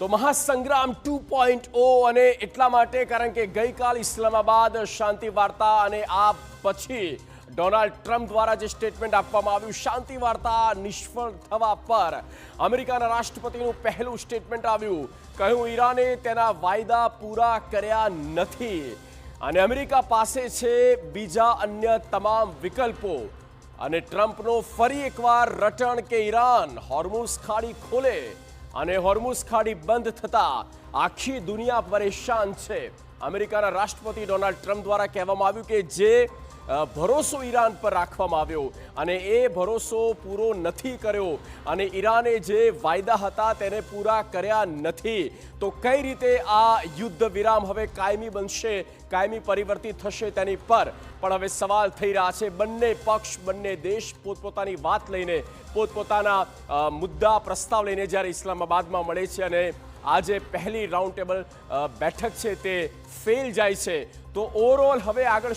તો મહાસંગ્રામ 2.0 અને એટલા માટે કારણ કે ગઈકાલ ઇસ્લામાબાદ શાંતિ વાર્તા અને આ પછી ડોનાલ્ડ ટ્રમ્પ દ્વારા જે સ્ટેટમેન્ટ આપવામાં આવ્યું શાંતિ વાર્તા નિષ્ફળ થવા પર અમેરિકાના રાષ્ટ્રપતિનું પહેલું સ્ટેટમેન્ટ આવ્યું, કહ્યું ઈરાને તેના વાયદા પૂરા કર્યા નથી અને અમેરિકા પાસે છે બીજા અન્ય તમામ વિકલ્પો. અને ટ્રમ્પનો ફરી એકવાર રટણ કે ઈરાન હોર્મુઝ ખાડી ખોલે અને હોર્મુઝ ખાડી બંધ થતા આખી દુનિયા પરેશાન છે. અમેરિકાના રાષ્ટ્રપતિ ડોનાલ્ડ ટ્રમ્પ દ્વારા કહેવામાં આવ્યું કે જે ભરોસો ઈરાન પર રાખવામાં આવ્યો અને એ ભરોસો પૂરો નથી કર્યો અને ઈરાને જે વાયદા હતા તેને પૂરા કર્યા નથી, તો કઈ રીતે આ યુદ્ધ વિરામ હવે કાયમી બનશે, કાયમી પરિવર્તિત થશે તેની પર પણ હવે સવાલ થઈ રહ્યા છે. બંને પક્ષ, બંને દેશ પોતપોતાની વાત લઈને, પોતપોતાના મુદ્દા પ્રસ્તાવ લઈને જ્યારે ઇસ્લામાબાદમાં મળે છે અને આજે પહેલી રાઉન્ડ ટેબલ બેઠક છે તે ફેલ જાય છે, તો ઓવરઓલ હવે આગળ